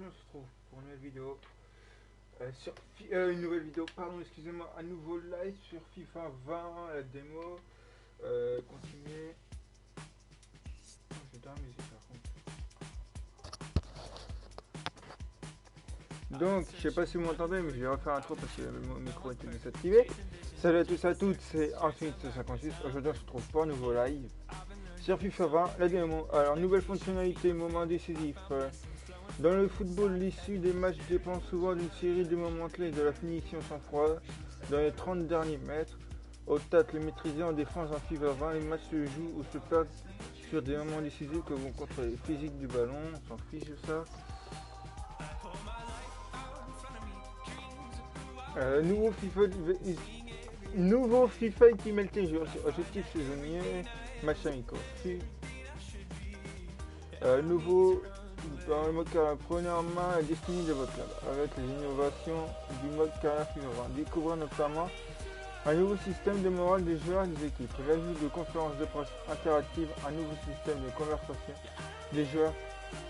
on se retrouve pour une nouvelle vidéo. Une nouvelle vidéo, pardon, excusez-moi, un nouveau live sur FIFA 20, la démo. Continuer. Oh, j'ai dans la musique par contre. Donc, je sais pas si vous m'entendez, mais je vais refaire un tour parce que mon micro était désactivé. Salut à tous et à toutes, c'est Infinite58. Aujourd'hui, on se retrouve pour un nouveau live sur FIFA 20, la démo. Alors, nouvelle fonctionnalité, moment décisif. Dans le football, l'issue des matchs dépend souvent d'une série de moments clés de la finition sans froid dans les 30 derniers mètres. Au tacle maîtrisé en défense en FIFA 20, les matchs se jouent ou se perdent sur des moments décisifs que vont contre les physiques du ballon. On s'en fiche de ça. Nouveau FIFA Ultimate Team, objectif saisonnier, match amicaux. Nouveau dans le mode carrière, prenez en main la destinée de votre club avec les innovations du mode carrière FIFA 20. Découvrez notamment un nouveau système de morale des joueurs et des équipes, l'ajout de conférences de presse interactives, un nouveau système de conversation des joueurs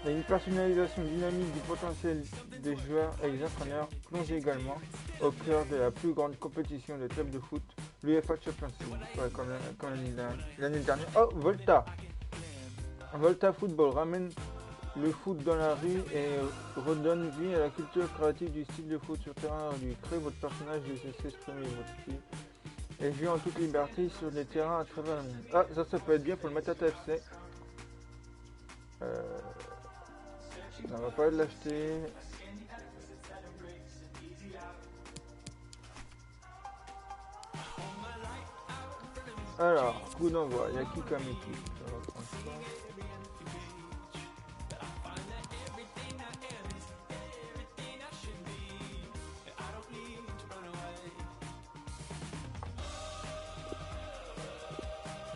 et une personnalisation dynamique du potentiel des joueurs et des entraîneurs. Plongez également au cœur de la plus grande compétition de club de foot, l'UEFA Champions League, comme l'année dernière. Oh, Volta Football ramène le foot dans la rue et redonne vie à la culture créative du style de foot sur terrain réduit. Créez votre personnage de s'exprimer votre style et jouer en toute liberté sur des terrains à travers le monde. Ah, ça peut être bien pour le mettre à TFC. On va pas l'acheter. Alors, coup d'envoi, il y a qui comme équipe? Ça va prendre ça.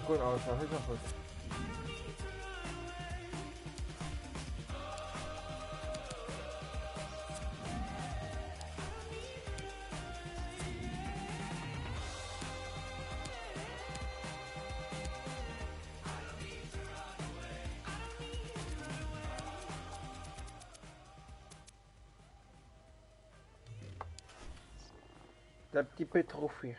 On va faire ça un peu. Un petit peu trop fuir.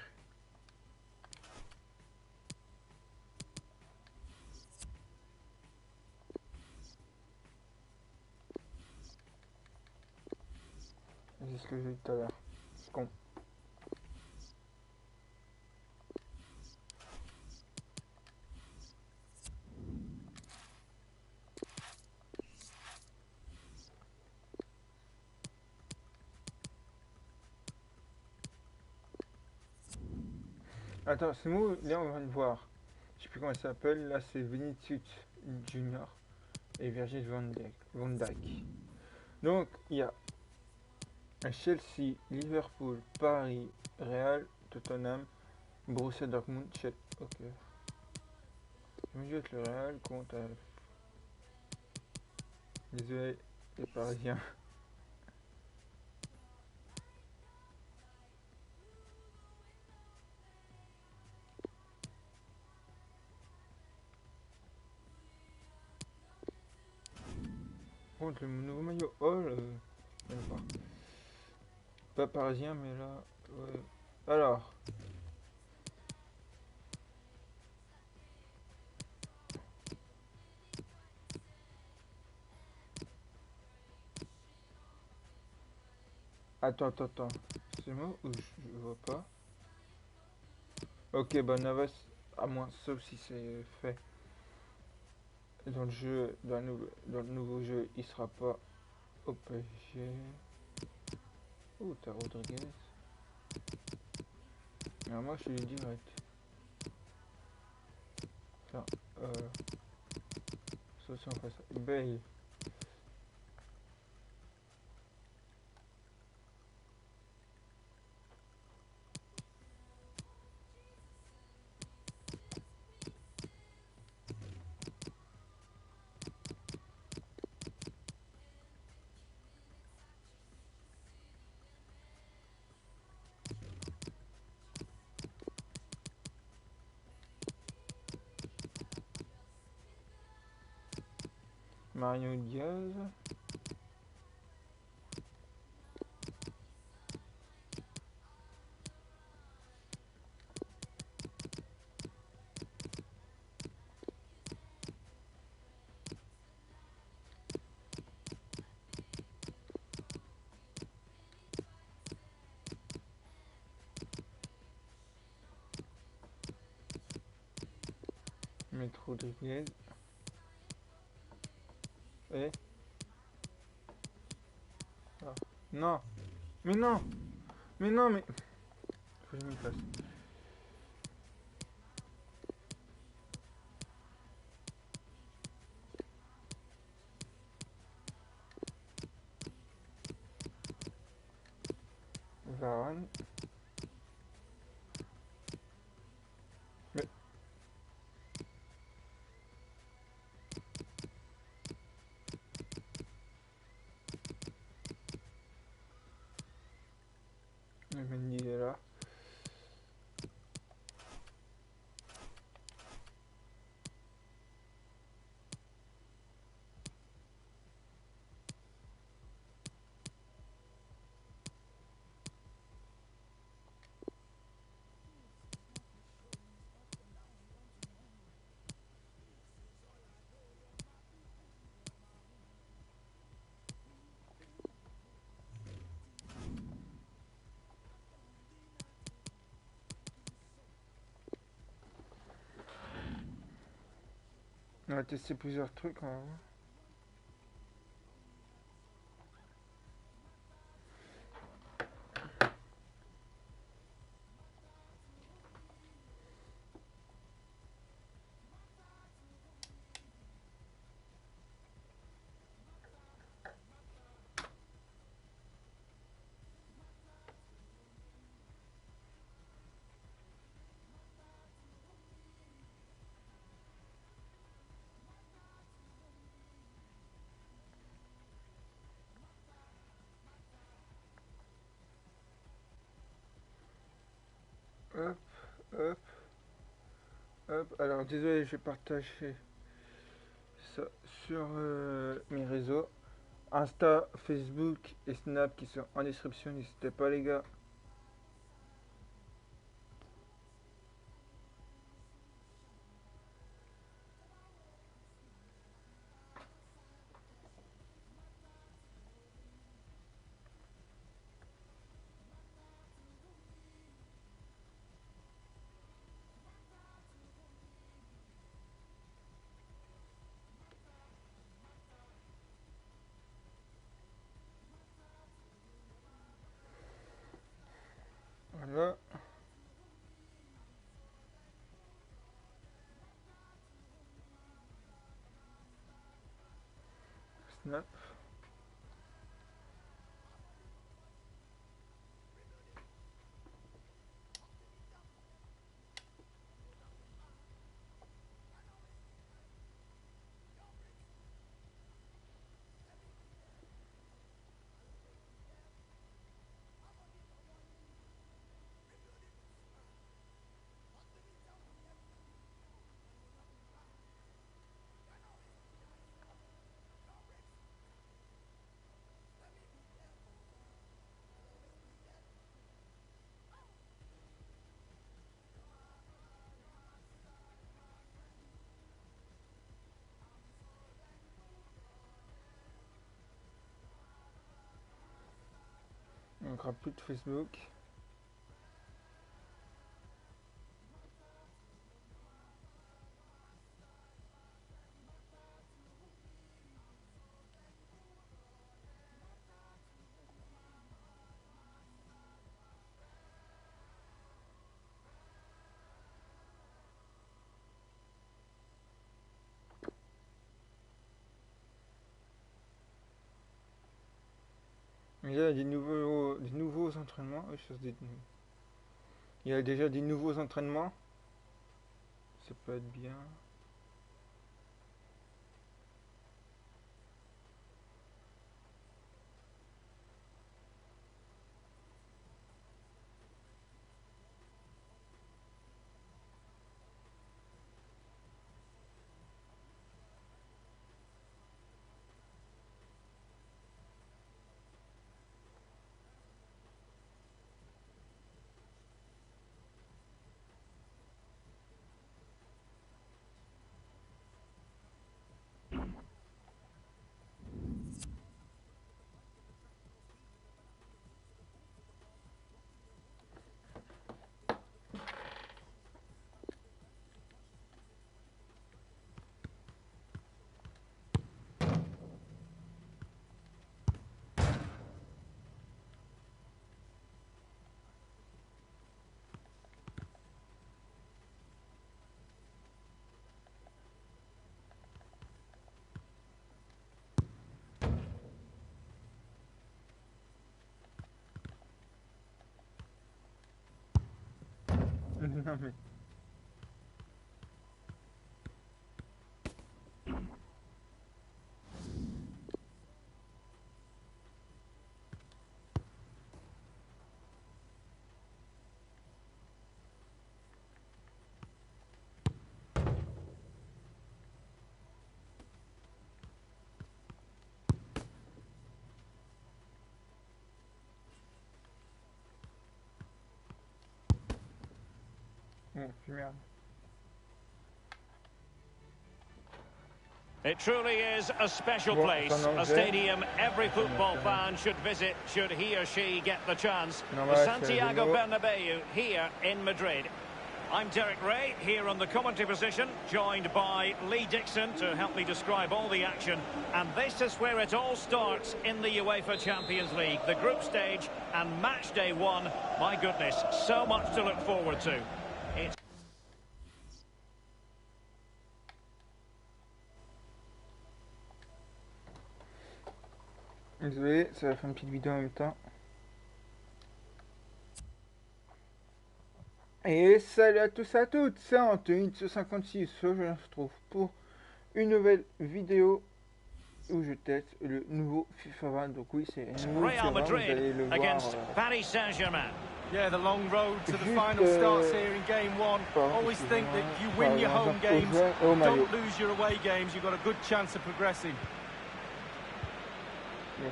C'est ce que j'ai dit tout à l'heure. C'est con. Attends, c'est moi, là on vient de voir. Je sais plus comment il s'appelle. Là c'est Vinicius Junior et Virgil van Dijk. Donc il y a un Chelsea, Liverpool, Paris, Real, Tottenham, Borussia Dortmund, Chelsea. Ok. Je vais jouer avec le Real contre. Désolé, les Parisiens. Contre le nouveau maillot. Oh, même pas parisien, mais là. Ouais. Alors. Attends. C'est moi ou je vois pas? Ok, bah Navas, à moins, sauf si c'est fait. Dans le jeu, dans le nouveau jeu, il sera pas au PSG. Oh, t'as Rodriguez. Alors moi, je suis direct. Enfin, ça c'est en face. Bale. Mario Diaz. Rodriguez. Et... Ah. Non. Mais non. Mais non, mais... Faut que je m'y fasse. Varane. Mais... Le Mendy est là. On va tester plusieurs trucs, on va voir. Hop, hop, hop. Alors désolé, j'ai partagé ça sur mes réseaux. Insta, Facebook et Snap qui sont en description. N'hésitez pas les gars. Voilà. Snap. On n'aura plus de Facebook. Il y a des nouveaux entraînements. Oui, il y a déjà des nouveaux entraînements. Ça peut être bien. Non mais... Bon, puis merde. It truly is a special place, a stadium every football fan should visit should he or she get the chance. The Santiago Bernabeu here in Madrid. I'm Derek Ray, here on the commentary position, joined by Lee Dixon to help me describe all the action. And this is where it all starts in the UEFA Champions League, the group stage and match day one. My goodness, so much to look forward to. It's Désolé, ça va faire une petite vidéo en même temps. Et salut à tous et à toutes, c'est Anthony de 56. Aujourd'hui, on se retrouve pour une nouvelle vidéo où je teste le nouveau FIFA 20. Donc oui, c'est un nouveau FIFA 20, vous allez le voir. Yeah, the long road to the final starts here in game one. Always think that you win your home games, don't lose your away games, you've got a good chance of progressing.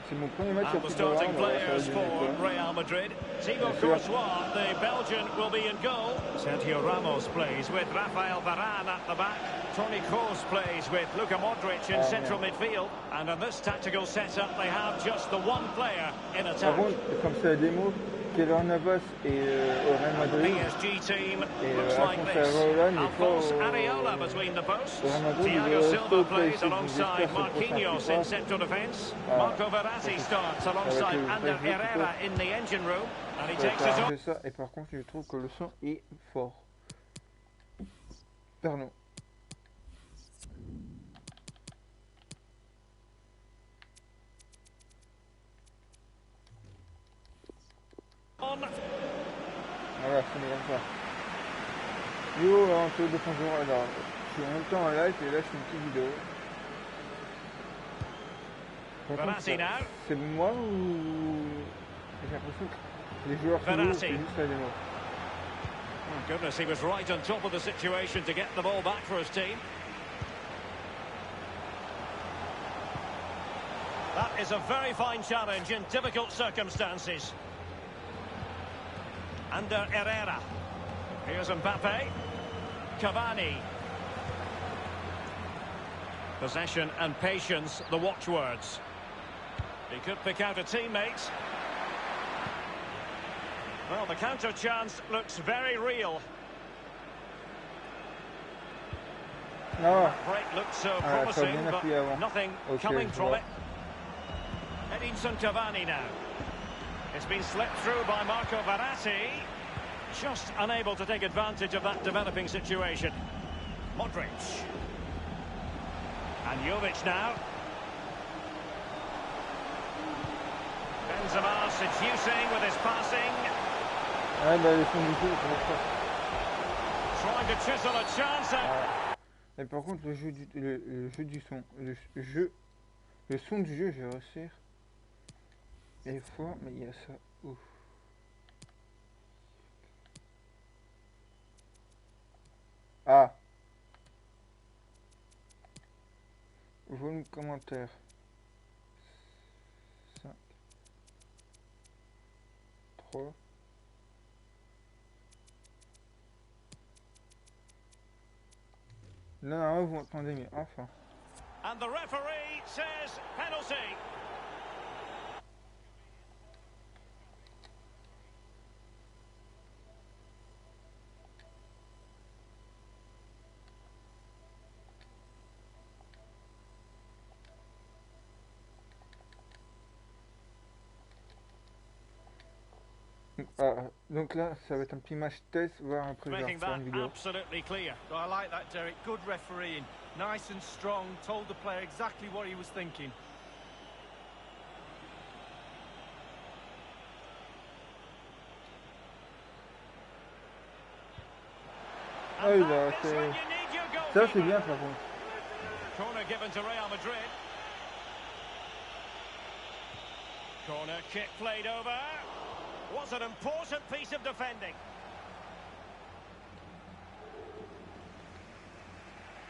C'est mon premier match and the starting players for Real Madrid. Thibaut Courtois, the Belgian, will be in goal. Sergio Ramos plays with Rafael Varane at the back. Toni Kroos plays with Luka Modric in central midfield. And in this tactical setup, they have just the one player in attack. Par contre, comme c'est la démo, Keylor Navas et au Real Madrid. PSG team Et looks like this. Alphonse au Areola between the posts. Real Madrid, Thiago Silva plays alongside Marquinhos in central defence. Marco Verratti starts alongside Ander Herrera in the engine room. And he takes it on. Ça. Et par contre, je trouve que le son est fort. Pardon. Voilà, c'est comme ça. Yo, en tout défenseur, alors, je suis en même temps en live et là je fais une petite vidéo. C'est moi ou j'ai l'impression que les joueurs sont c'est juste la démo. Oh goodness, he was right on top of the situation to get the ball back for his team. That is a very fine challenge in difficult circumstances. Ander Herrera. Here's Mbappe. Cavani. Possession and patience, the watchwords. He could pick out a teammate. Well, the counter chance looks very real. Ah. Break looked so promising, but nothing coming from it. Edinson Cavani now. It's been slipped through by Marco Verratti. Just unable to take advantage of that developing situation. Modric. And Jovic now. Benzema seducing with his passing. Ouais, bah, le son du jeu, c'est Trying to chisel a chance. Et par contre, le jeu du son, le son du jeu, je vais réussir. Il est fort, mais il y a ça. Ouf. Ah. Volume commentaire. 5. 3. Non, vous m'entendez, mais enfin. And the referee says penalty. Donc là, ça va être un petit match test, voir après je vais faire une vidéo. Absolutely clear. I like that, Derek. Good refereeing. Nice and strong. Told the player exactly what he was thinking. Ah, il a fait... Ça, c'est bien, par contre. Corner given to Real Madrid. Corner kick played over. Was an important piece of defending.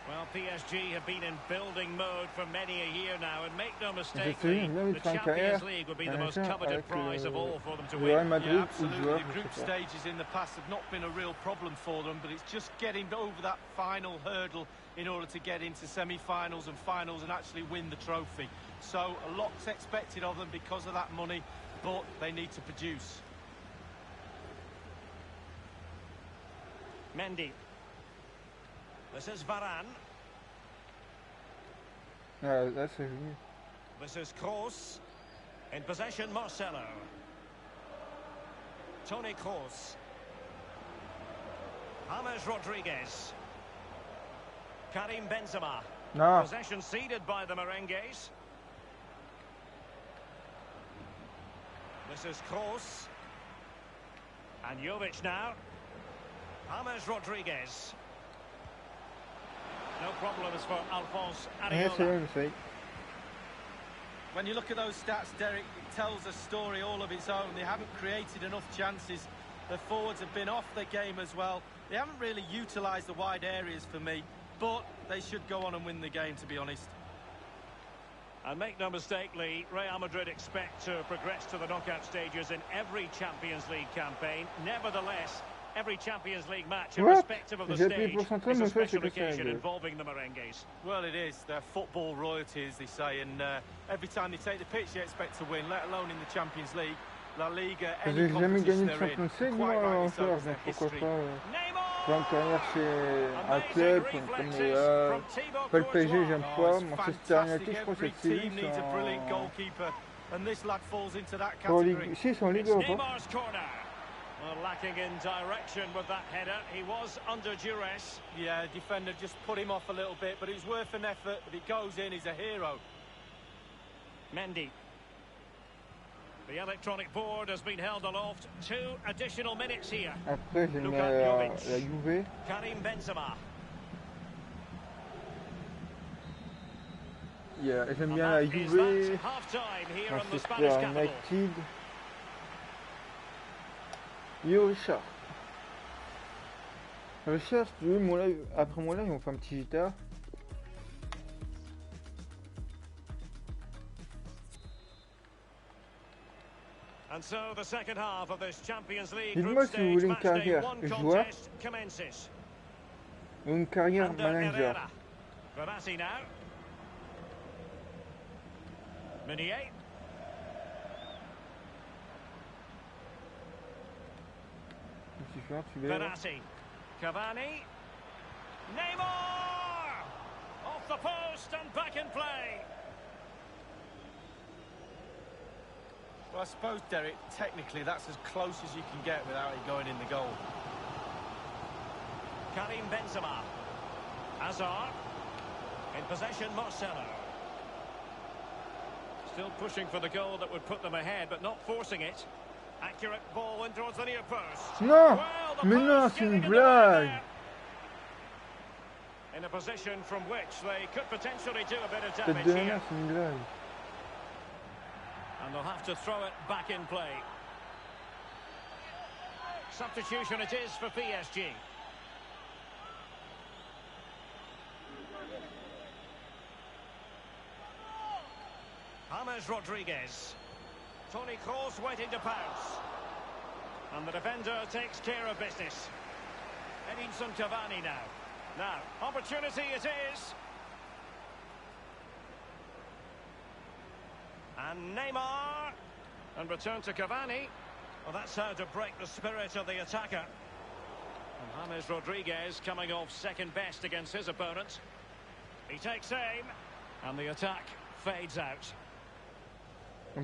Well, PSG have been in building mode for many a year now, and make no mistake, the Champions League would be the most coveted prize of all for them to win. Yeah, absolutely. The group stages in the past have not been a real problem for them, but it's just getting over that final hurdle in order to get into semi-finals and finals and actually win the trophy. So a lot's expected of them because of that money, but they need to produce. Mendy. This is Varane. That's a... This is Kroos. In possession, Marcelo. Toni Kroos. James Rodriguez. Karim Benzema. No. Possession ceded by the Merengues. This is Kroos. And Jovic now. James Rodriguez. No problems for Alphonse Areola. When you look at those stats, Derek, it tells a story all of its own. They haven't created enough chances. Their forwards have been off their game as well. They haven't really utilised the wide areas for me, but they should go on and win the game, to be honest. And make no mistake, Lee, Real Madrid expect to progress to the knockout stages in every Champions League campaign. Nevertheless, every Champions League match, irrespective of the stage, is a special occasion involving the Merengues. Well, it is. They're football royalty, as they say, and every time they take the pitch, they expect to win, let alone in the Champions League, La Liga, any competition they're in. Quite rightly so, it's their history. Pour une carrière chez un club comme pas le PSG, j'aime pas. Manchester United, je crois que cette saison, ils sont en Ligue Europa. Well, lacking in direction with that header. He was under duress. Yeah, defender just put him off a little bit, but it was worth an effort. If it goes in, he's a hero. Mendy. The electronic board has been held aloft. 2 additional minutes here. Après, j'aime la Juve. Karim Benzema. Yeah, j'aime bien la Juve. Manchester United. Yo Richard. Richard, si tu veux, mon live, après mon live, on fait un petit guitare. And so the second half of this Champions League Dites-moi si vous voulez une carrière joueur ou une carrière manager. Verratti now. Meunier. Verratti. Cavani. Neymar! Off the post and back in play. Well, I suppose, Derek, technically that's as close as you can get without it going in the goal. Karim Benzema. Hazard. In possession, Marcelo. Still pushing for the goal that would put them ahead, but not forcing it. Accurate ball in towards the near post. Non, mais non, c'est une blague. In a position from which they could potentially do a bit of damage here. C'est une blague. And they'll have to throw it back in play. Substitution it is for PSG. James Rodriguez. Toni Kroos waiting to pounce. And the defender takes care of business. Edinson Cavani now. Now, opportunity it is. And Neymar. And return to Cavani. Well, that's how to break the spirit of the attacker. And James Rodriguez coming off second best against his opponent. He takes aim. And the attack fades out.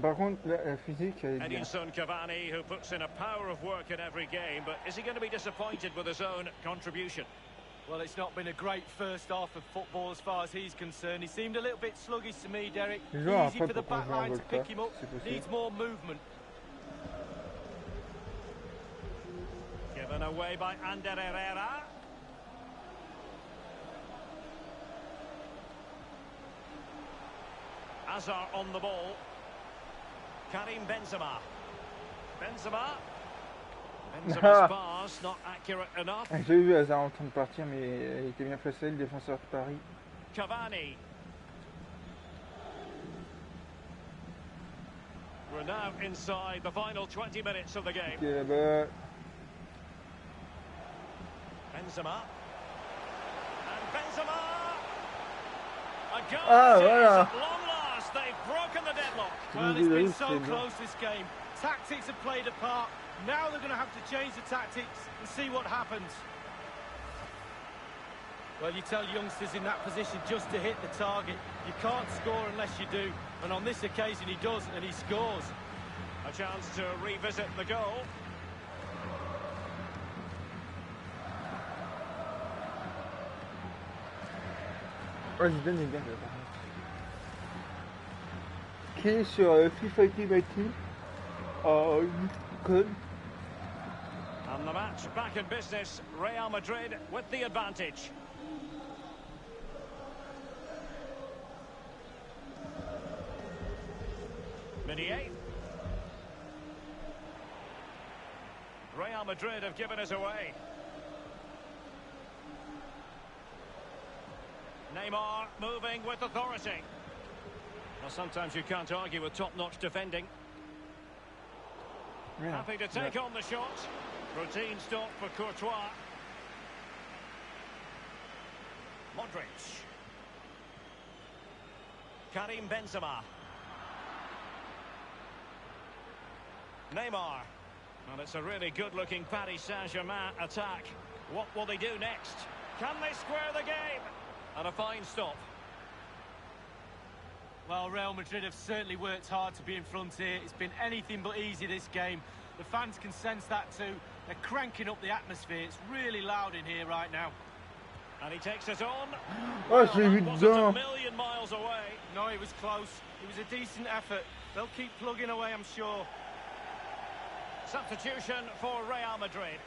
Par contre, la physique, elle est bien. Edinson Cavani, who puts in a power of work in every game, but is he going to be disappointed with his own contribution? Well, it's not been a great first half of football as far as he's concerned. He seemed a little bit sluggish to me, Derek. Easy for the back line to pick him up. Needs more movement. Given away by Ander Herrera. Hazard on the ball. Karim Benzema. Benzema's pass not accurate enough. J'ai vu Hazard en train de partir, mais il était bien placé, le défenseur de Paris. Cavani. We're now inside the final 20 minutes of the game. Okay, but... Benzema. And Benzema. A goal voilà. at long last. They've broken the deadlock. Well, it's been so close this game. Tactics have played a part. Now they're going to have to change the tactics and see what happens. Well, you tell youngsters in that position just to hit the target. You can't score unless you do. And on this occasion he does, and he scores. A chance to revisit the goal. Ouais, Zidane est bien là, par contre. Qui est sur FIFA Ultimate Team code. And the match back in business. Real Madrid with the advantage. Meunier. Real Madrid have given us away. Neymar moving with authority. Well, sometimes you can't argue with top-notch defending. Yeah. Happy to take on the shot. Routine stop for Courtois. Modric. Karim Benzema. Neymar. Well, it's a really good-looking Paris Saint-Germain attack. What will they do next? Can they square the game? And a fine stop. Well, Real Madrid have certainly worked hard to be in front here. It's been anything but easy, this game. The fans can sense that too. They're cranking up the atmosphere. It's really loud in here right now. And he takes it on. Oh, Well, that wasn't a million miles away. No, it was close. It was a decent effort. They'll keep plugging away, I'm sure. Substitution for Real Madrid.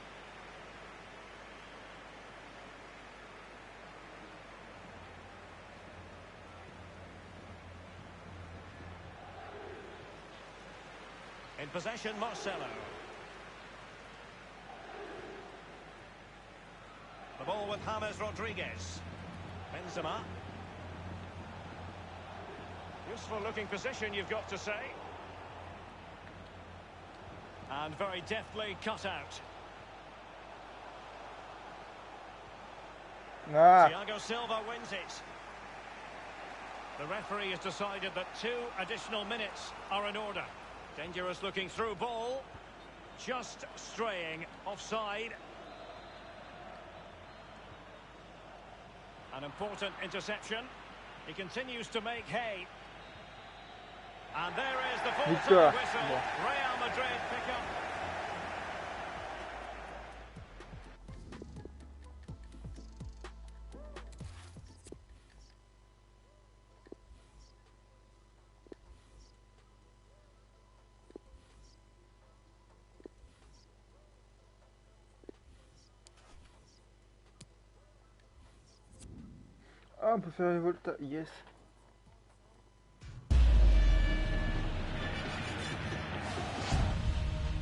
In possession, Marcelo. The ball with James Rodriguez. Benzema. Useful looking position, you've got to say. And very deftly cut out. Thiago Silva wins it. The referee has decided that 2 additional minutes are in order. Dangerous looking through ball. Just straying offside. An important interception. He continues to make hay. And there is the full-time whistle. Real Madrid pick up. Ah, on peut faire les volta, yes.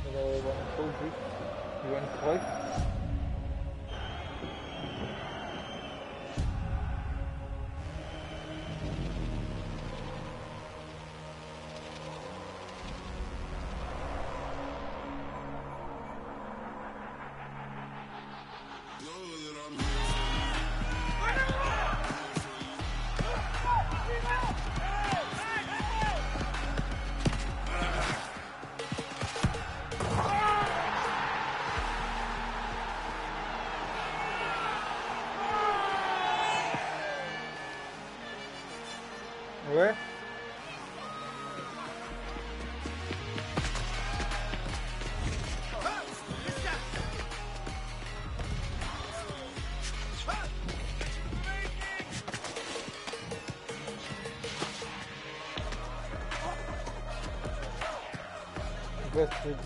Alors, on va en trop juste. Il va une croix. Ouais. Bastard.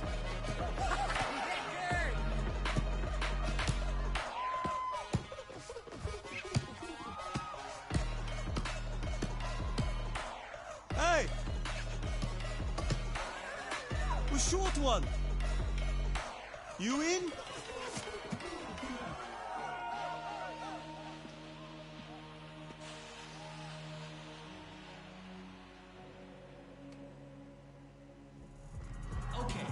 A short one. You in? Oké,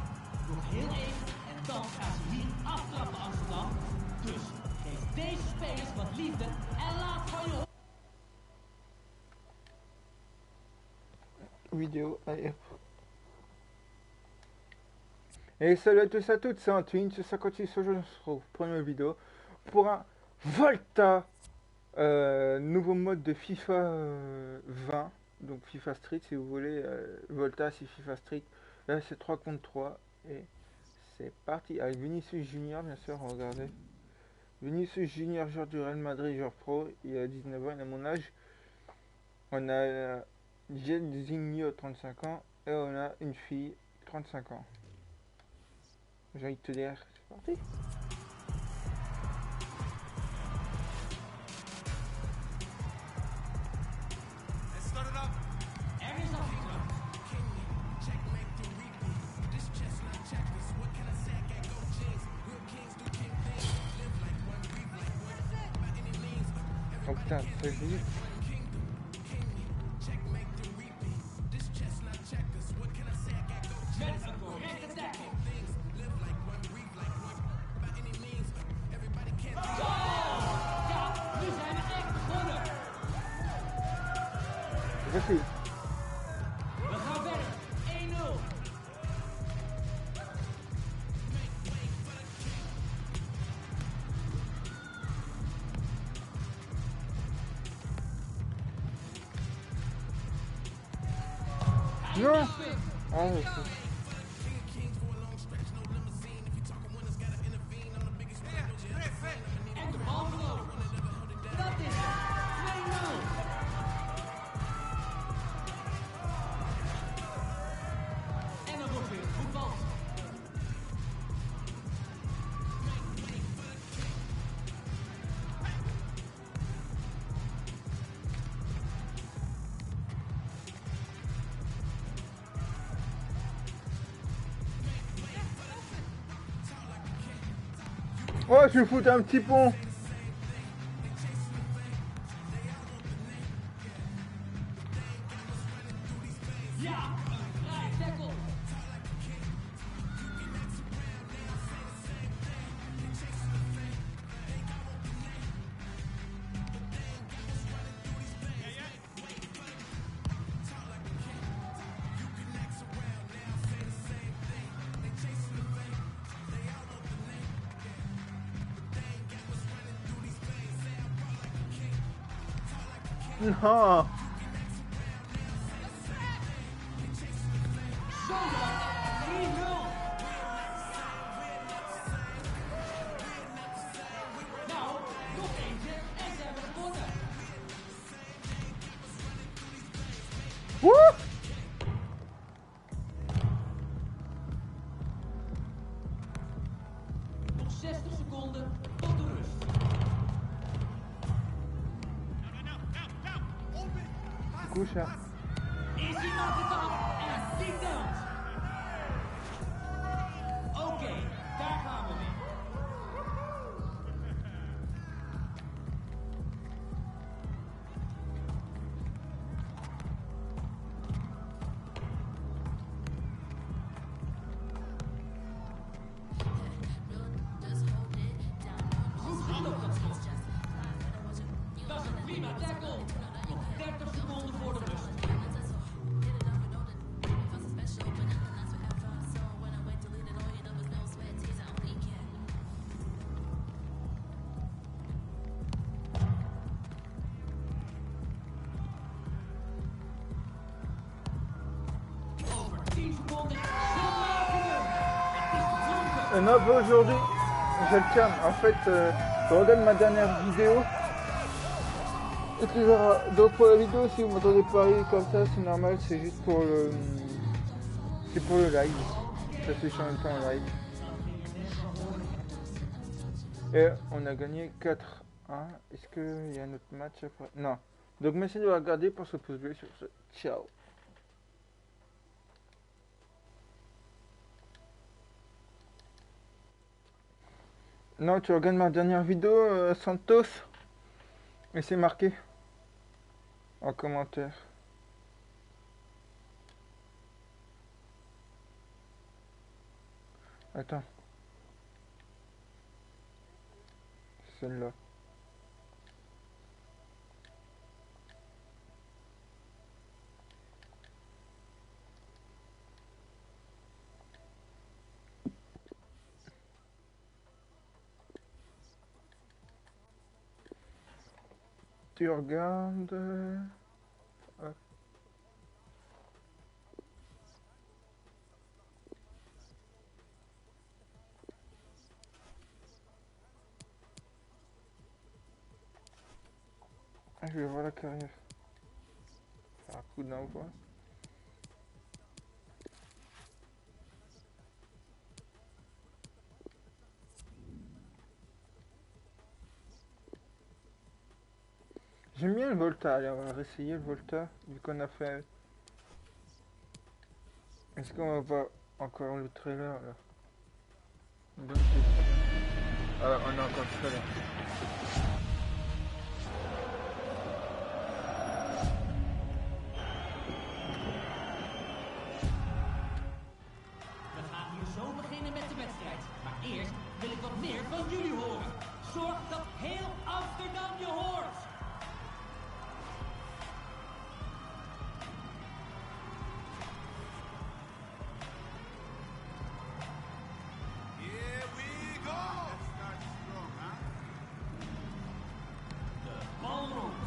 nog heel even en dan gaan ze hier aftrappen Amsterdam. Dus geef deze spelers wat liefde en laat van je... Vidéo, allez hop. Et salut à tous et à toutes, c'est Antoine, c'est 58 ce jour, on se retrouve pour une nouvelle vidéo pour un Volta nouveau mode de FIFA 20, donc FIFA Street si vous voulez, Volta c'est FIFA Street, là c'est 3 contre 3 et c'est parti avec Vinicius Junior bien sûr, regardez. Vinicius Junior, joueur du Real Madrid, joueur pro, il a 19 ans, il a mon âge. On a Zinho 35 ans et on a une fille 35 ans. J'ai envie de te dire, c'est parti. Oh putain, c'est vite. Merci. We gaan verder. 1-0. Non. Ah, okay. En de bal verloren. Dat is het. 2-0. En dan wordt weer voetbal. Oh, je vais foutre un petit pont. Ja, een vrije tackle. Non. Saola, 3-0. Nou, nog eentje en ze hebben gewonnen. Woe! Nog 60 seconden tot de rust. Couche. Is iemand het dan? En die telt. Oké, daar gaan we weer. Goed gestopt dat schot. Dat is een prima tackle. Nog 30 seconden voor de rust. Over 10 seconden. Ze maken hem. Het is geklonken. Un hop aujourd'hui, je le tiens. En fait, je regarde ma dernière vidéo. Et puis voilà. Donc pour la vidéo, si vous m'entendez parler comme ça, c'est normal, c'est juste pour le... C'est pour le live. Ça s'affiche en même temps en live. Et on a gagné 4-1. Est-ce qu'il y a un autre match après? Non. Donc merci de regarder pour ce pouce bleu sur ce. Ciao. Non, tu regardes ma dernière vidéo, Santos, et c'est marqué en commentaire. Attends. Celle-là. Tu regardes. Hop. Ah, je vais voir la carrière. Faire un coup d'envoi. J'aime bien le Volta. Allez, on va réessayer le Volta, vu qu'on a fait. Est-ce qu'on va pas encore le trailer là? Bonne question. Ah, on a encore le trailer. We gaan hier zo beginnen met de wedstrijd. Maar eerst wil ik wat meer van jullie horen. Zorg dat heel Amsterdam je hoort. Here we go! Let's start strong, huh? De bal rond.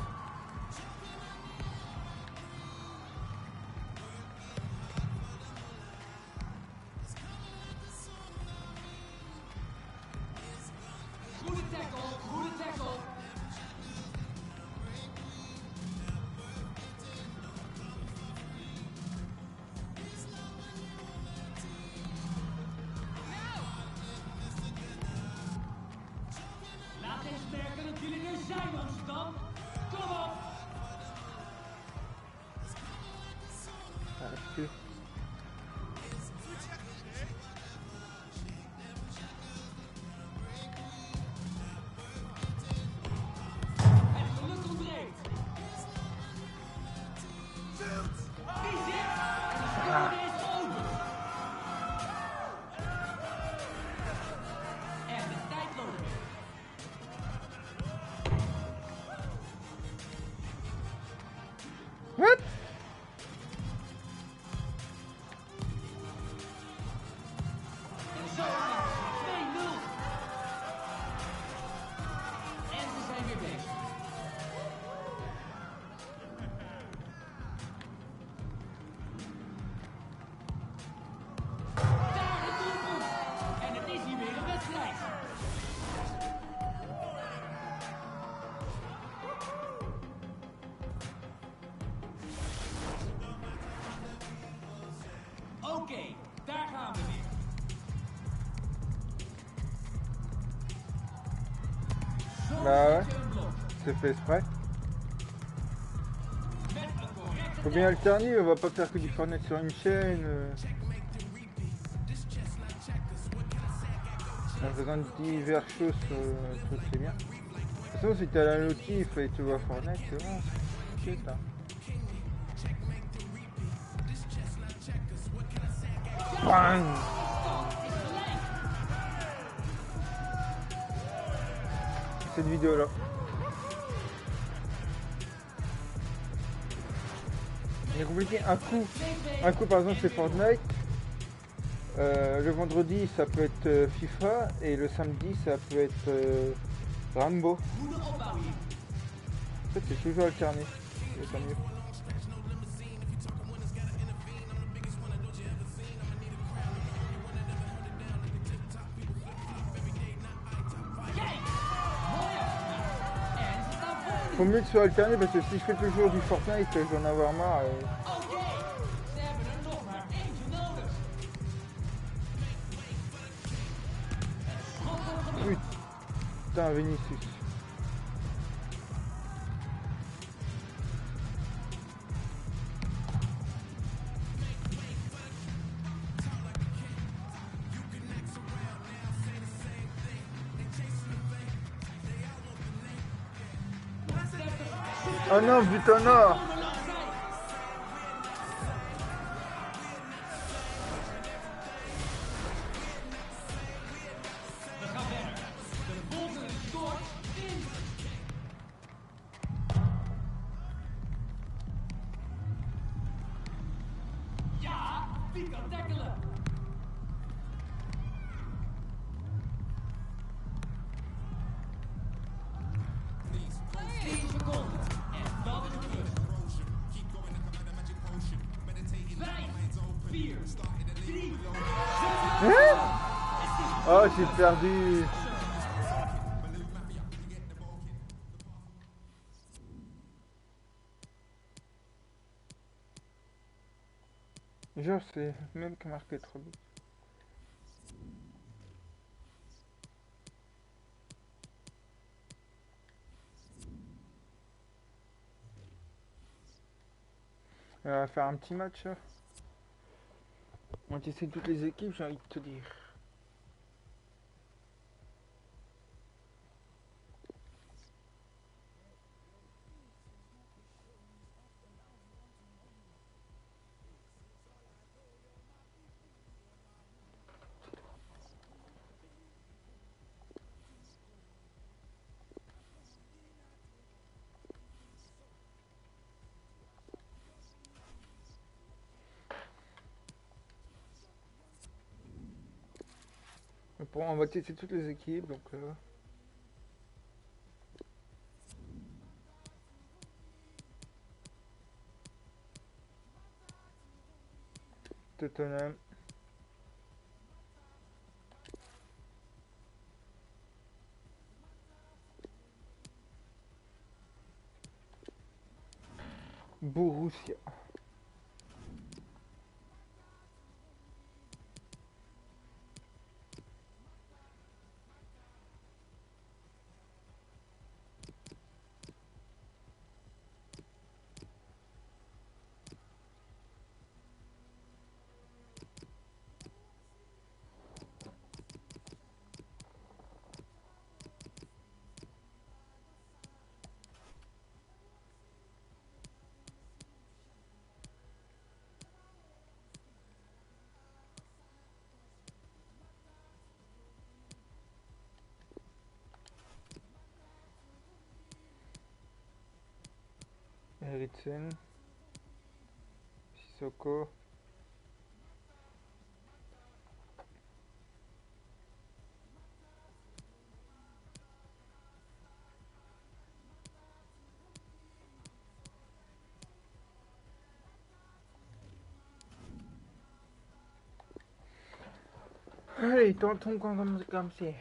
Goede tackle, goede tackle. Laat eens merken dat jullie er zijn, Amsterdam. Kom op. Ah, plus. Het geluk ontbreekt. Die zit. En de score is over. En de tijd loopt weer. What? En zo staat het 2-0. En ze zijn weer bezig. Daar de doelpunt. En het is hier weer een wedstrijd. Oké, daar gaan we weer. Zo Bah ouais. zet je een blok. C'est fait exprès. Met een correcte Faut bien alterner, on va pas faire que du Fortnite sur une chaîne. En faisant diverses choses sur le truc, c'est bien. De toute façon, si t'as la notif et tu vois Fortnite, c'est bon. C'est ça. Bang! Cette vidéo là. Il est compliqué un coup par exemple c'est Fortnite. Le vendredi ça peut être FIFA et le samedi ça peut être Rambo. Goede opbouw hier. En fait c'est toujours alterné. C'est pas mieux. Kijk! Mooi afgemaakt. En ze staan voor nu. Faut mieux que ce soit alterné parce que si je fais toujours du Fortnite je vais en avoir marre. Oké, ze hebben er nog maar eentje nodig. Het schot wordt genomen. Putain Vinicius. Oh non, putain, non. Ja, wie kan tackelen? Oh, j'ai perdu. Je sais, même que marqué 3 buts. On va faire un petit match. On va tester toutes les équipes, j'ai envie de te dire. Bon, on va tester toutes les équipes, donc Tottenham. Borussia. Eriksen. Sissoko. Allez, tentons comme c'est.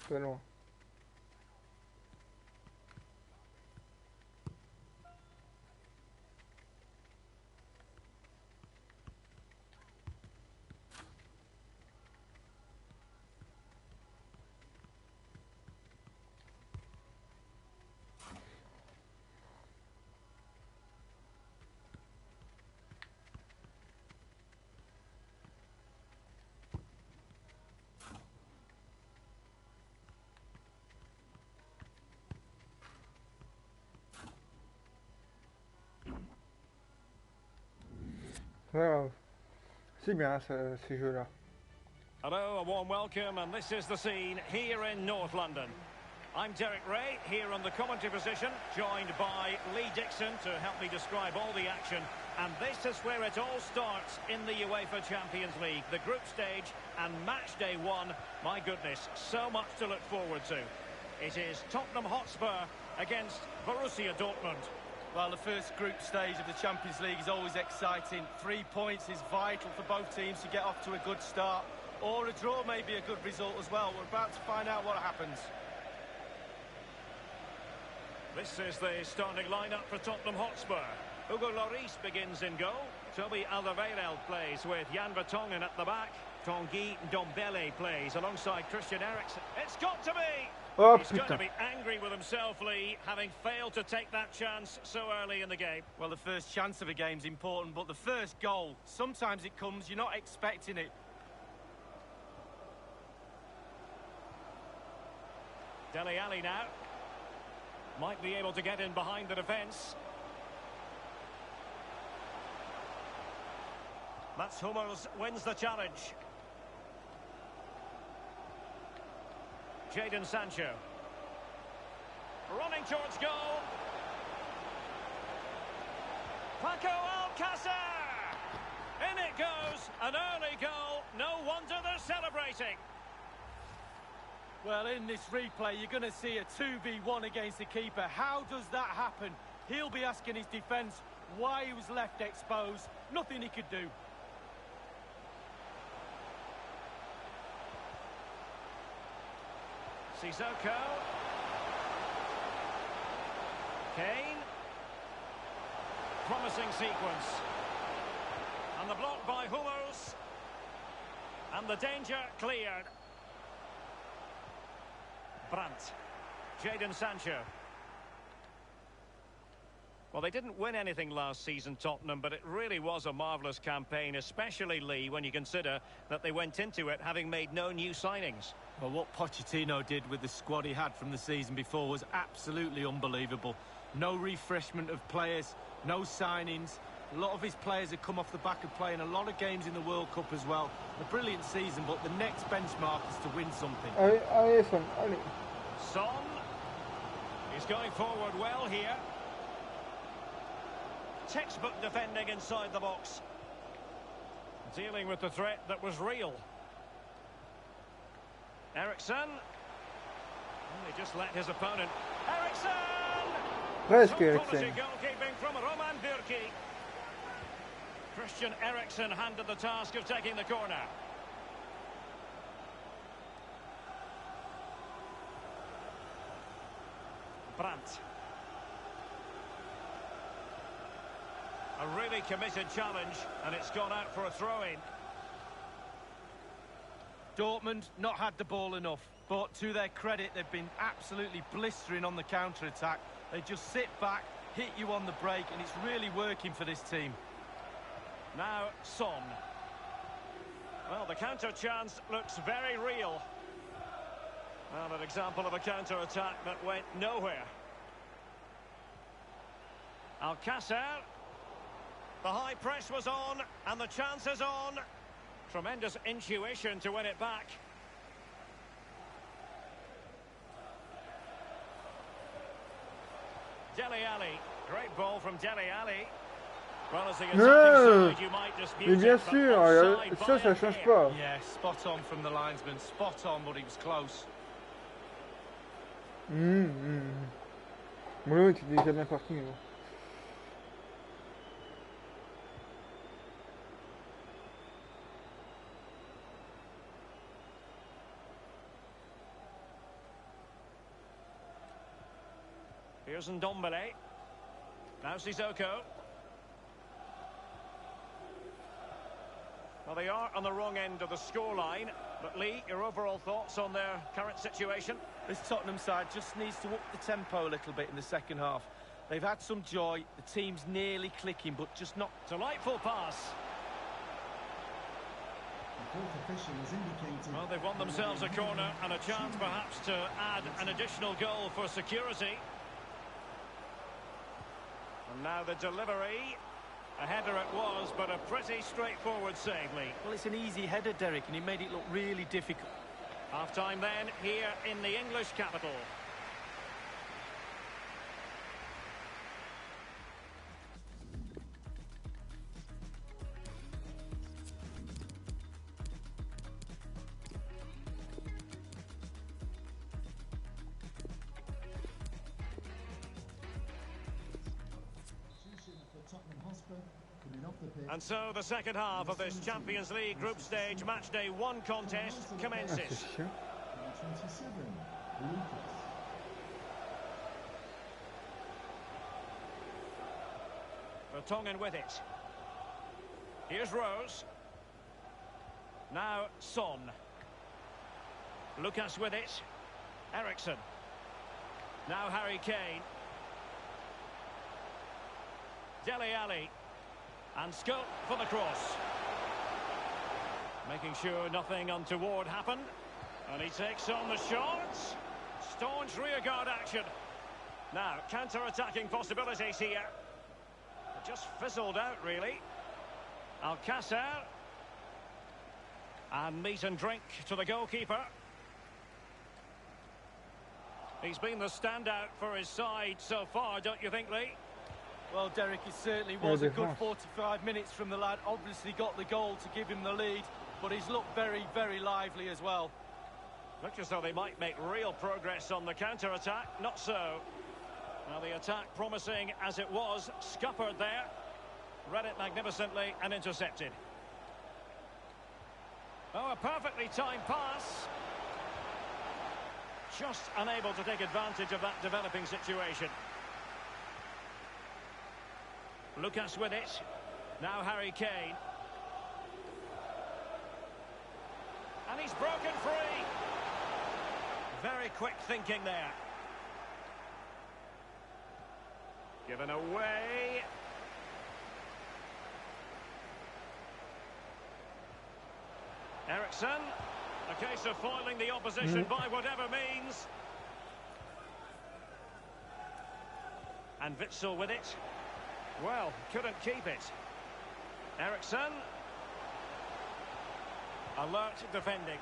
Pas loin. Voilà. C'est bien ces jeux-là. Hello, a warm welcome, and this is the scene here in North London. I'm Derek Ray, here on the commentary position, joined by Lee Dixon to help me describe all the action. And this is where it all starts in the UEFA Champions League, the group stage and match day 1. My goodness, so much to look forward to. It is Tottenham Hotspur against Borussia Dortmund. Well, the first group stage of the Champions League is always exciting. 3 points is vital for both teams to get off to a good start. Or a draw may be a good result as well. We're about to find out what happens. This is the starting lineup for Tottenham Hotspur. Hugo Lloris begins in goal. Toby Alderweireld plays with Jan Vertonghen at the back. Tanguy Ndombele plays alongside Christian Eriksen. It's got to be! Oh He's going to putain. be angry with himself, Lee, having failed to take that chance so early in the game. Well, the first chance of a game's important, but the first goal, sometimes it comes, you're not expecting it. Dele Alli now. Might be able to get in behind the defence. Mats Hummels wins the challenge. Jadon Sancho. Running towards goal. Paco Alcácer! In it goes, an early goal. No wonder they're celebrating. Well, in this replay, you're going to see a 2v1 against the keeper. How does that happen? He'll be asking his defence why he was left exposed. Nothing he could do. Sissoko. Kane. Promising sequence. And the block by Hummels. And the danger cleared. Brandt. Jadon Sancho. Well, they didn't win anything last season, Tottenham, but it really was a marvellous campaign, especially, Lee, when you consider that they went into it having made no new signings. Well, what Pochettino did with the squad he had from the season before was absolutely unbelievable. No refreshment of players, no signings. A lot of his players have come off the back of playing a lot of games in the World Cup as well. A brilliant season, but the next benchmark is to win something. Allez, Son, allez. Son is going forward well here. Textbook defending inside the box. Dealing with the threat that was real. Eriksen. He just let his opponent. Eriksen! Presque Quality Eriksen. goalkeeping from Roman Bürki. Christian Eriksen handed the task of taking the corner. Brandt. A really committed challenge, and it's gone out for a throw-in. Dortmund not had the ball enough, but to their credit, they've been absolutely blistering on the counter-attack. They just sit back, hit you on the break, and it's really working for this team. Now, Son. Well, the counter chance looks very real. Well, an example of a counter-attack that went nowhere. Alcácer. The high press was on, and the chance is on. Tremendous intuition to win it back. Dele Alli. Great ball from Dele Alli. Well, as the attacking side, you might dispute Mais bien it, but sûr, offside ça by change a pas. Yeah, spot on from the linesman. Spot on, but he was close. Oui, tu es déjà bien parti, mais bon. Here's Ndombele. Now Sissoko. Well, they are on the wrong end of the scoreline. But Lee, your overall thoughts on their current situation? This Tottenham side just needs to up the tempo a little bit in the second half. They've had some joy. The team's nearly clicking, but just not. Delightful pass. Well, they've won themselves a corner and a chance perhaps to add an additional goal for security. And now the delivery. A header it was, but a pretty straightforward save, Lee. Well, it's an easy header, Derek, and he made it look really difficult. Half-time then, here in the English capital. And so the second half of this Champions League group stage match day 1 contest commences. Vertonghen with it. Here's Rose. Now Son. Lucas with it. Ericsson. Now Harry Kane. Dele Alli. And scope for the cross. Making sure nothing untoward happened. And he takes on the shots. Staunch rearguard action. Now, counter-attacking possibilities here. It just fizzled out, really. Alcácer. And meat and drink to the goalkeeper. He's been the standout for his side so far, don't you think, Lee? Well, Derek, it certainly was a good 45 minutes from the lad. Obviously got the goal to give him the lead, but he's looked very, very lively as well. Looks as though they might make real progress on the counter-attack. Not so. Now, the attack promising as it was, scuppered there. Read it magnificently and intercepted. Oh, a perfectly timed pass. Just unable to take advantage of that developing situation. Lucas with it. Now Harry Kane. And he's broken free. Very quick thinking there. Given away. Ericsson. A case of foiling the opposition by whatever means. And Witsel with it. Well, couldn't keep it. Ericsson. Alert defending.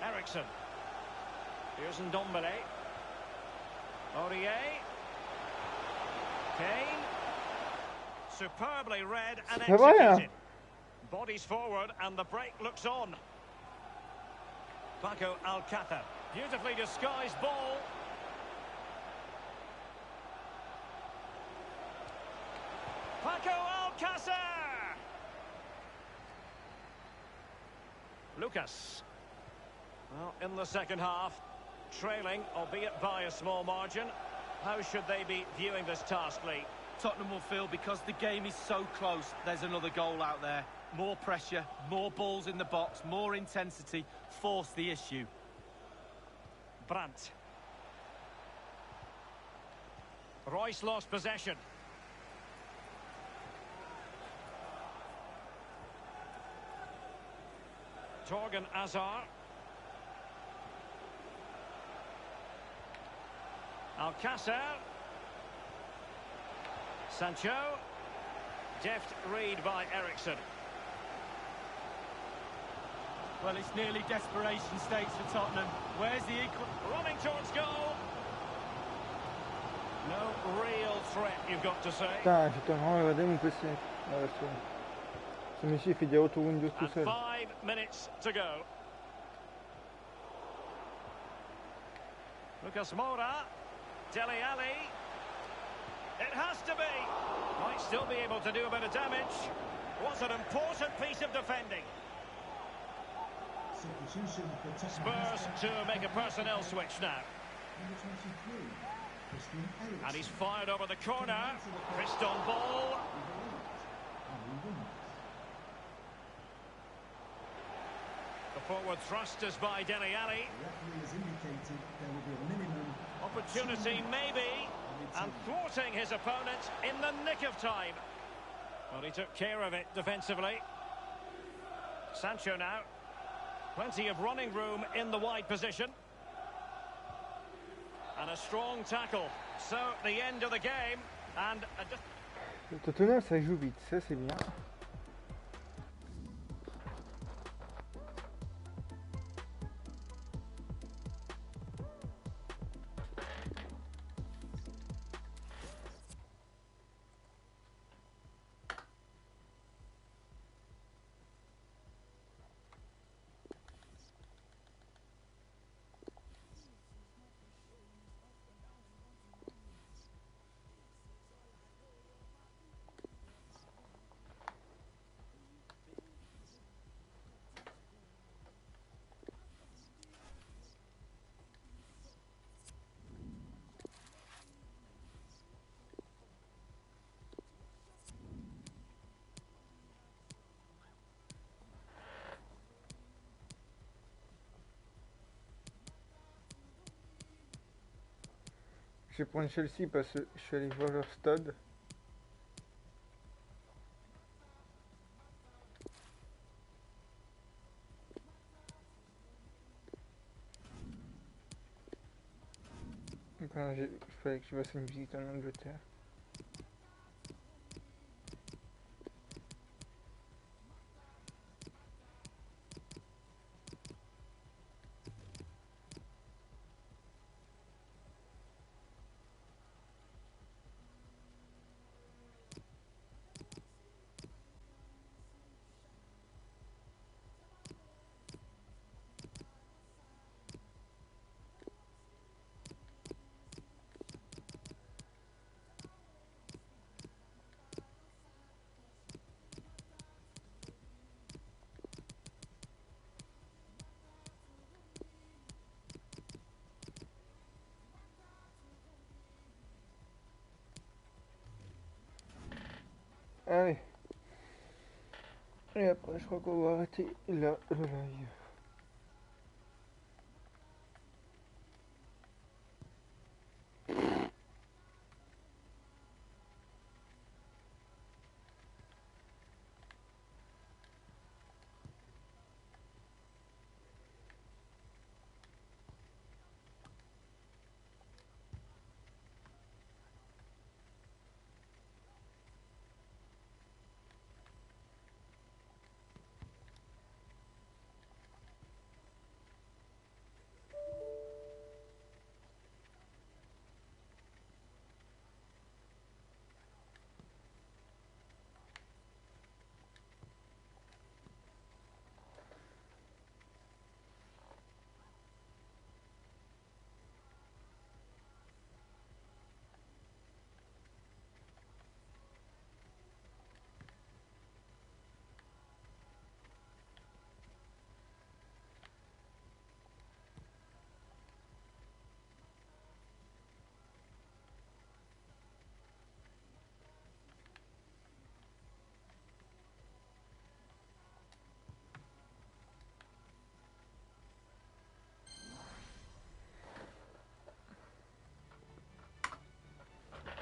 Ericsson. Here's Ndombele. Aurier. Kane. Superbly read and executed. Bodies forward and the break looks on. Paco Alcácer. Beautifully disguised ball. Paco Alcácer. Lucas. Well, in the second half, trailing, albeit by a small margin. How should they be viewing this task, Lee? Tottenham will feel because the game is so close, there's another goal out there. More pressure, more balls in the box, more intensity, force the issue. Brandt. Royce lost possession. Torgan Hazard. Alcácer. Sancho. Deft read by Ericsson. Well, it's nearly desperation stakes for Tottenham. Where's the equal? Running towards goal. No real threat, you've got to say. Putain, j'ai tellement regardé mon PC. Voilà, ce monsieur fait des retours Windows tout seul. 5 minutes to go. Lucas Moura. Dele Alli. It has to be. Might still be able to do a bit of damage. Was an important piece of defending. Spurs to make a personnel switch now. And he's fired over the corner. Wrist on ball. The forward thrust is by Dele Alli. Opportunity maybe. And thwarting his opponent in the nick of time. Well, he took care of it defensively. Sancho now. Plenty of running room in the wide position. And a strong tackle. So, the end of the game. And Le Tottenham, ça joue vite, ça c'est bien. Je vais prendre Chelsea parce que je suis allé voir leur stade. Enfin, il fallait que je fasse une visite en Angleterre. Allez. Et après, je crois qu'on va arrêter là le live.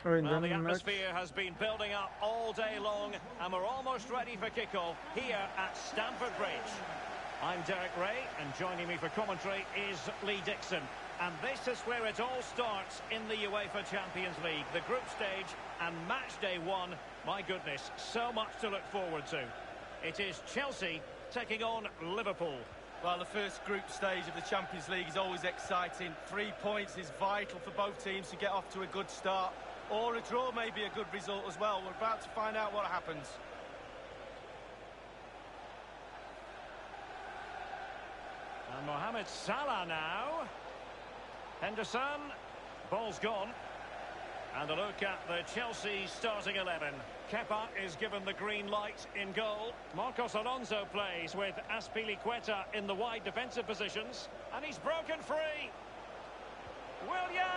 Well, the atmosphere has been building up all day long, and we're almost ready for kickoff here at Stamford Bridge. I'm Derek Ray, and joining me for commentary is Lee Dixon. And this is where it all starts in the UEFA Champions League, the group stage and match day one. My goodness, so much to look forward to. It is Chelsea taking on Liverpool. Well, the first group stage of the Champions League is always exciting. 3 points is vital for both teams to get off to a good start. Or a draw may be a good result as well. We're about to find out what happens. And Mohamed Salah now. Henderson. Ball's gone. And a look at the Chelsea starting 11. Kepa is given the green light in goal. Marcos Alonso plays with Azpilicueta in the wide defensive positions. And he's broken free. Willian!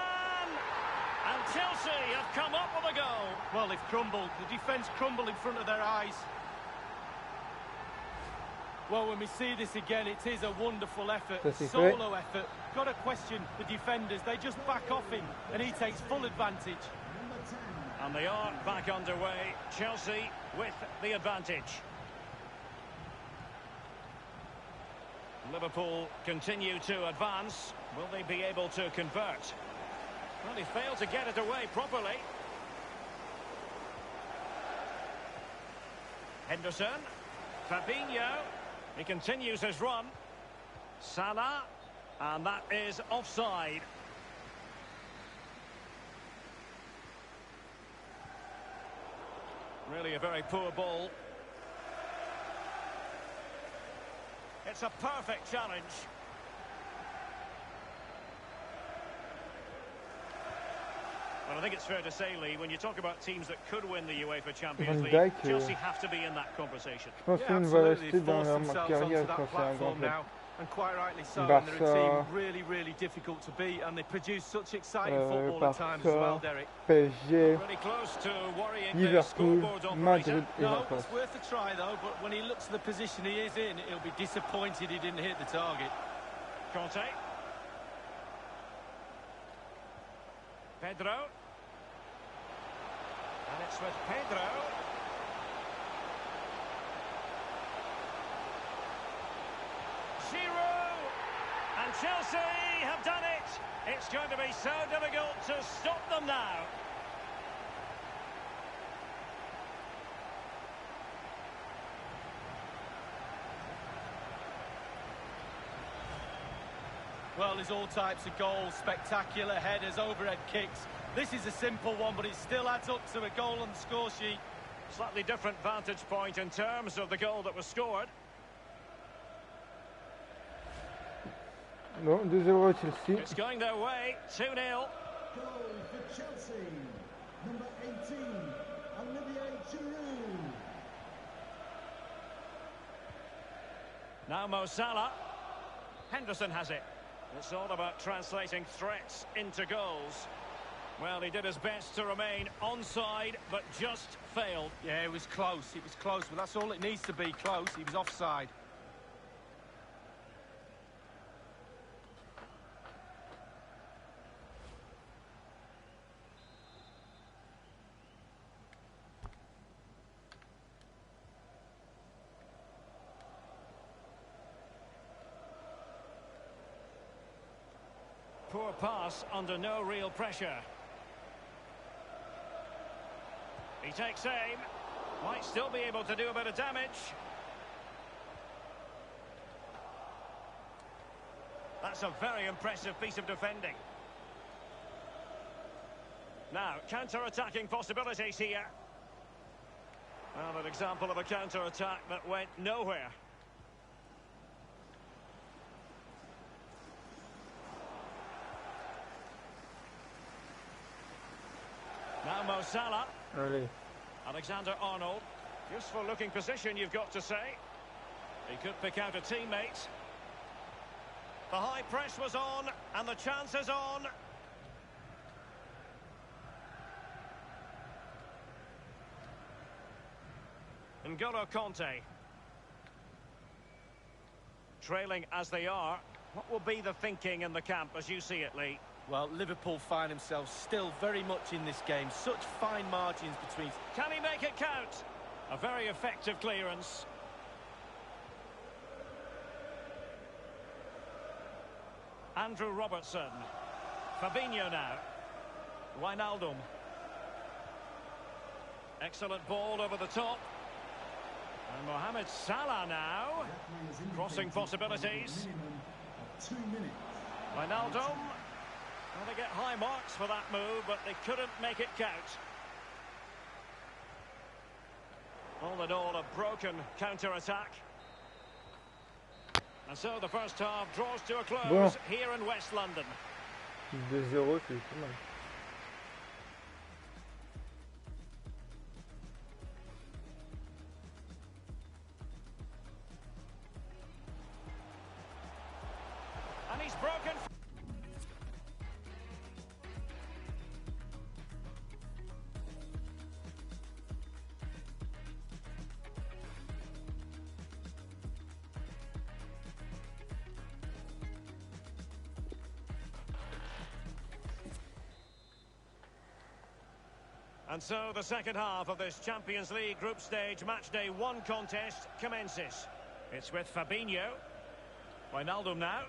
And Chelsea have come up with a goal. Well, they've crumbled. The defence crumbled in front of their eyes. Well, when we see this again, it is a wonderful effort, solo effort. Got to question the defenders. They just back off him, and he takes full advantage. And they are back underway. Chelsea with the advantage. Liverpool continue to advance. Will they be able to convert? Well, he failed to get it away properly. Henderson. Fabinho. He continues his run. Salah. And that is offside. Really a very poor ball. It's a perfect challenge. Well, I think it's fair to say, Lee, when you talk about teams that could win the UEFA Champions League, Chelsea have to be in that conversation. Je pense qu'il va rester dans leur carrière quand c'est un grand club. And quite rightly so, and they're a team really, really difficult to beat, and they produce such exciting football at times as well, Derek. PSG, Really close to worrying Liverpool, Madrid et no, it's worth a try though, but when he looks at the position he is in, he'll be disappointed he didn't hit the target. Conte. Pedro. And it's with Pedro. Giroud! And Chelsea have done it! It's going to be so difficult to stop them now. Well, there's all types of goals, spectacular headers, overhead kicks. This is a simple one, but it still adds up to a goal on the score sheet. Slightly different vantage point in terms of the goal that was scored. Bon, 2-0 Chelsea. It's going their way, 2-0. Goal for Chelsea, number 18, Olivier Giroud. Now Mo Salah. Henderson has it. It's all about translating threats into goals. Well, he did his best to remain onside, but just failed. Yeah, it was close, but that's all it needs to be, close. He was offside. Poor pass under no real pressure. He takes aim. Might still be able to do a bit of damage. That's a very impressive piece of defending. Now, counter-attacking possibilities here. Well, an example of a counter-attack that went nowhere. Now Mo Salah. Allez. Alexander-Arnold. Useful looking position, you've got to say. He could pick out a teammate. The high press was on, and the chance is on. N'Golo Kanté. Trailing as they are, what will be the thinking in the camp as you see it, Lee? Well, Liverpool find themselves still very much in this game. Such fine margins between... Can he make it count? A very effective clearance. Andrew Robertson. Fabinho now. Wijnaldum. Excellent ball over the top. And Mohamed Salah now. Crossing possibilities. 2 minutes. Wijnaldum. Well, they get high marks for that move, but they couldn't make it count. All in all, a broken counter-attack. And so the first half draws to a close here in West London. 2-0, c'est pas mal. And he's broken. And so the second half of this Champions League group stage matchday 1 contest commences. It's with Fabinho. Wijnaldum now.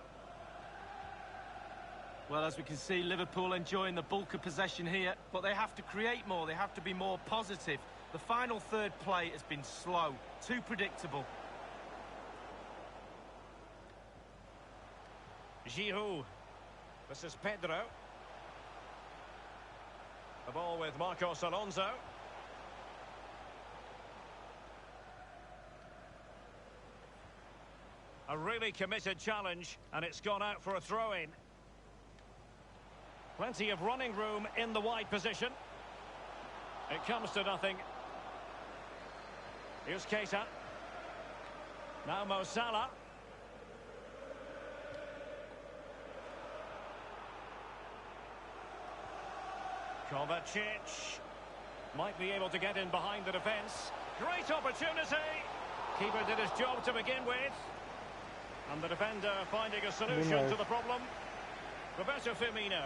Well, as we can see, Liverpool enjoying the bulk of possession here, but they have to create more, they have to be more positive. The final third play has been slow, too predictable. Giroud. This is Pedro. The ball with Marcos Alonso. A really committed challenge, and it's gone out for a throw-in. Plenty of running room in the wide position. It comes to nothing. Here's Keita. Now Mo Salah. Kovacic might be able to get in behind the defence. Great opportunity. Keeper did his job to begin with. And the defender finding a solution to the problem. Roberto Firmino.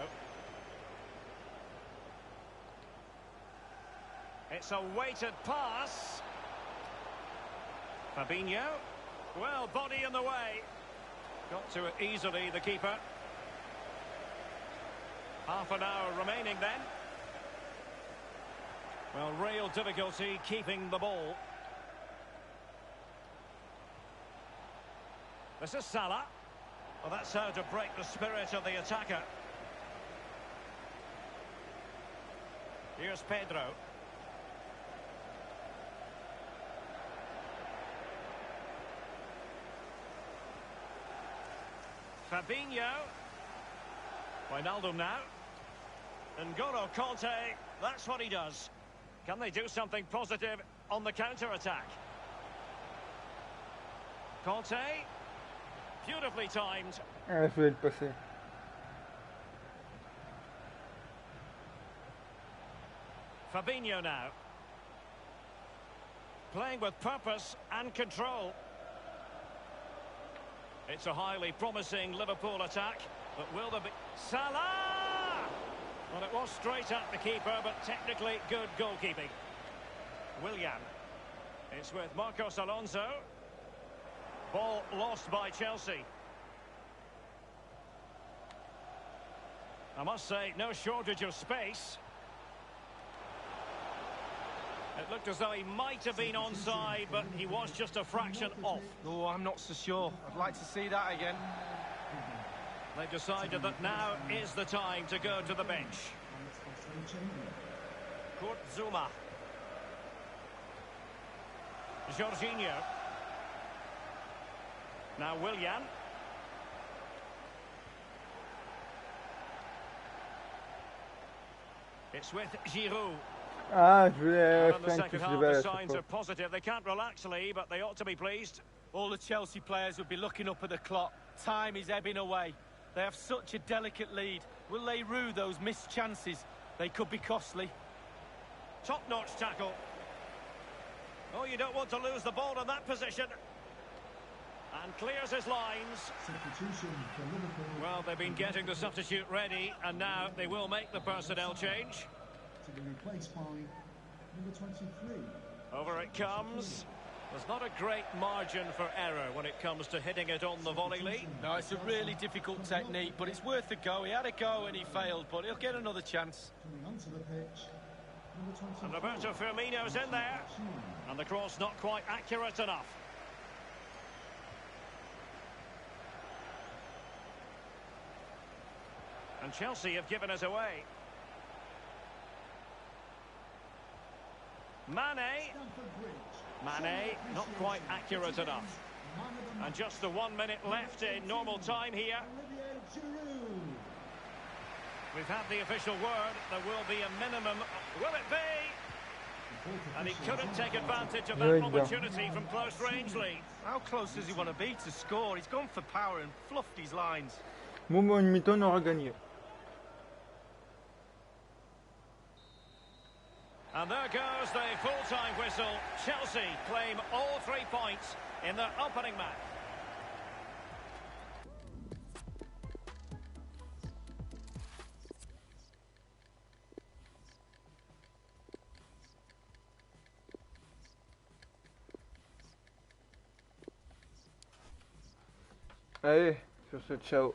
It's a weighted pass. Fabinho. Well, body in the way. Got to it easily, the keeper. Half an hour remaining then. Well, real difficulty keeping the ball. This is Salah. Well, that's how to break the spirit of the attacker. Here's Pedro. Fabinho. Wijnaldum now. N'Golo Kanté, that's what he does. Can they do something positive on the counter-attack? Kanté. Beautifully timed. Ah, je voulais le passer. Fabinho now. Playing with purpose and control. It's a highly promising Liverpool attack, but will there be... Salah! Well, it was straight at the keeper, but technically good goalkeeping. Willian. It's with Marcos Alonso. Ball lost by Chelsea. I must say, no shortage of space. It looked as though he might have been onside, but he was just a fraction off. Oh, I'm not so sure. I'd like to see that again. They've decided that now is the time to go to the bench. Kurt Zouma. Jorginho. Now Willian. It's with Giroud. Ah, je voulais And the faire une second touche de half, balle the à chaque signs are fois. positive. They can't relax, Lee, but they ought to be pleased. All the Chelsea players would be looking up at the clock. Time is ebbing away. They have such a delicate lead. Will they rue those missed chances? They could be costly. Top-notch tackle. Oh, you don't want to lose the ball in that position. And clears his lines. Substitution for Liverpool. Well, they've been getting the substitute ready, and now they will make the personnel change. To be replaced by number 23. Over it comes. There's not a great margin for error when it comes to hitting it on the volley, Lee. No, it's a really difficult technique, but it's worth a go. He had a go and he failed, but he'll get another chance. Coming onto the pitch, number 24. And Roberto Firmino's in there. And the cross not quite accurate enough. And Chelsea have given us away. Mane. Mane, not quite accurate enough. And just the 1 minute left in normal time here. We've had the official word. There will be a minimum. Will it be? And he couldn't take advantage of that opportunity from close range, Lee. How close does he want to be to score? He's gone for power and fluffed his lines. Bon, une mi-temps, on aura gagné. And there goes the full-time whistle. Chelsea claim all 3 points in their opening match. Allez, sur ce, ciao.